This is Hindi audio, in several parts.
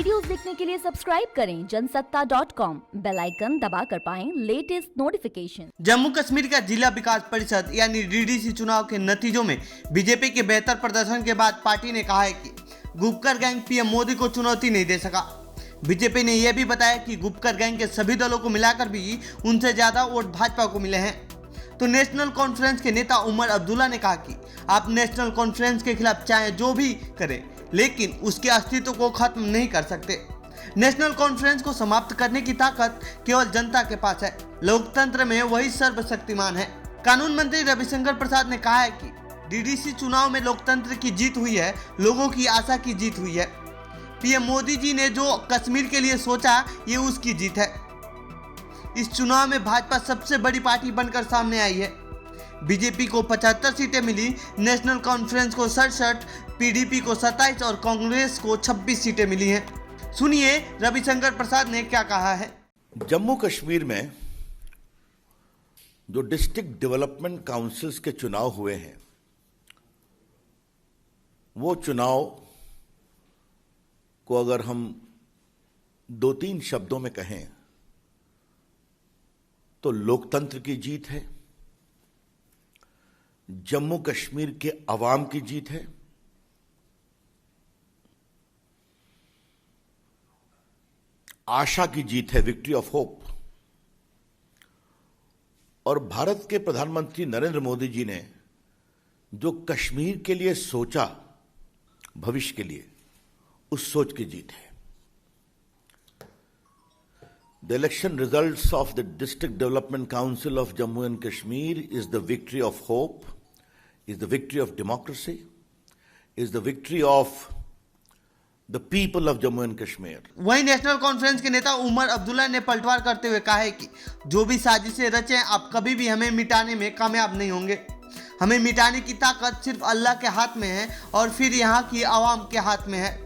वीडियोस देखने के लिए सब्सक्राइब करें जनसत्ता.com, बेल आइकन दबाकर पाएं लेटेस्ट नोटिफिकेशन। जम्मू कश्मीर का जिला विकास परिषद यानी डीडीसी चुनाव के नतीजों में बीजेपी के बेहतर प्रदर्शन के बाद पार्टी ने कहा है कि गुपकर गैंग पीएम मोदी को चुनौती नहीं दे सका। बीजेपी ने यह भी बताया कि गुपकर गैंग के सभी दलों को मिलाकर भी उनसे ज्यादा वोट भाजपा को मिले हैं। तो नेशनल कॉन्फ्रेंस के नेता उमर अब्दुल्ला ने कहा कि आप नेशनल कॉन्फ्रेंस के खिलाफ चाहे जो भी करें, लेकिन उसके अस्तित्व को खत्म नहीं कर सकते। नेशनल कॉन्फ्रेंस को समाप्त करने की ताकत केवल जनता के पास है। लोकतंत्र में वही सर्वशक्तिमान है। कानून मंत्री रविशंकर प्रसाद ने कहा है कि डीडीसी चुनाव में लोकतंत्र की जीत हुई है, लोगों की आशा की जीत हुई है। पीएम मोदी जी ने जो कश्मीर के लिए सोचा, ये उसकी जीत है। इस चुनाव में भाजपा सबसे बड़ी पार्टी बनकर सामने आई है। बीजेपी को 75 सीटें मिली, नेशनल कॉन्फ्रेंस को 67, पीडीपी को 27 और कांग्रेस को 26 सीटें मिली हैं। सुनिए रविशंकर प्रसाद ने क्या कहा है। जम्मू कश्मीर में जो डिस्ट्रिक्ट डेवलपमेंट काउंसिल्स के चुनाव हुए हैं, वो चुनाव को अगर हम 2-3 शब्दों में कहें तो लोकतंत्र की जीत है, जम्मू कश्मीर के अवाम की जीत है, आशा की जीत है, विक्ट्री ऑफ होप। और भारत के प्रधानमंत्री नरेंद्र मोदी जी ने जो कश्मीर के लिए सोचा, भविष्य के लिए, उस सोच की जीत है। The election results of the District Development Council of Jammu and Kashmir is the victory of hope, is the victory of democracy, is the victory of the people of Jammu and Kashmir. वहीं नेशनल कॉन्फ्रेंस के नेता उमर अब्दुल्ला ने पलटवार करते हुए कहा है कि जो भी साजिशें रचें, आप कभी भी हमें मिटाने में कामयाब नहीं होंगे। हमें मिटाने की ताकत सिर्फ अल्लाह के हाथ में है और फिर यहाँ की आवाम के हाथ में है।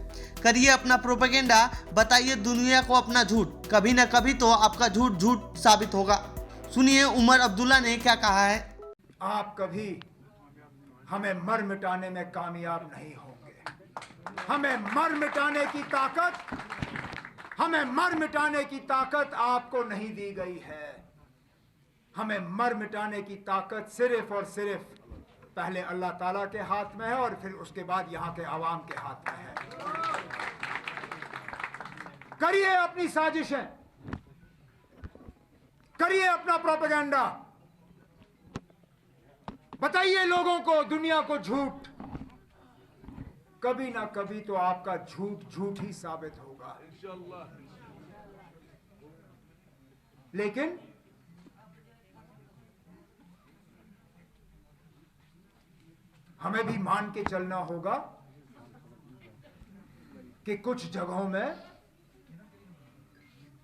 करिए अपना प्रोपेगेंडा, बताइए दुनिया को अपना झूठ। कभी न कभी तो आपका झूठ झूठ साबित होगा। सुनिए उमर अब्दुल्ला ने क्या कहा है। आप कभी हमें मर मिटाने में कामयाब नहीं होंगे। हमें मर मिटाने की ताकत आपको नहीं दी गई है। हमें मर मिटाने की ताकत सिर्फ और सिर्फ पहले अल्लाह ताला के हाथ में है और फिर उसके बाद यहाँ के आवाम के हाथ में है। करिए अपनी साजिशें, करिए अपना प्रोपेगेंडा, बताइए लोगों को, दुनिया को झूठ। कभी ना कभी तो आपका झूठ झूठ ही साबित होगा। लेकिन हमें भी मान के चलना होगा कि कुछ जगहों में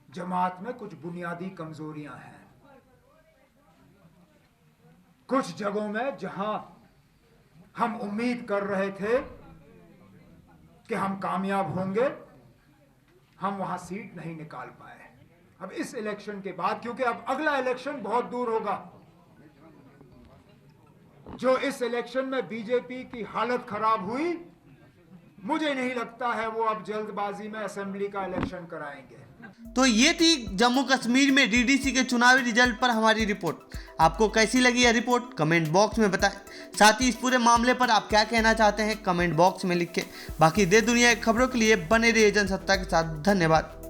जमात में कुछ बुनियादी कमजोरियां हैं। कुछ जगहों में जहां हम उम्मीद कर रहे थे कि हम कामयाब होंगे, हम वहां सीट नहीं निकाल पाए। अब इस इलेक्शन के बाद, क्योंकि अब अगला इलेक्शन बहुत दूर होगा, जो इस इलेक्शन में बीजेपी की हालत खराब हुई, मुझे नहीं लगता है वो अब जल्दबाजी में असेंबली का इलेक्शन कराएंगे। तो ये थी जम्मू कश्मीर में डीडीसी के चुनावी रिजल्ट पर हमारी रिपोर्ट। आपको कैसी लगी यह रिपोर्ट कमेंट बॉक्स में बताएं। साथ ही इस पूरे मामले पर आप क्या कहना चाहते हैं कमेंट बॉक्स में लिख के। बाकी देश दुनिया की खबरों के लिए बने रहिए जनसत्ता के साथ। धन्यवाद।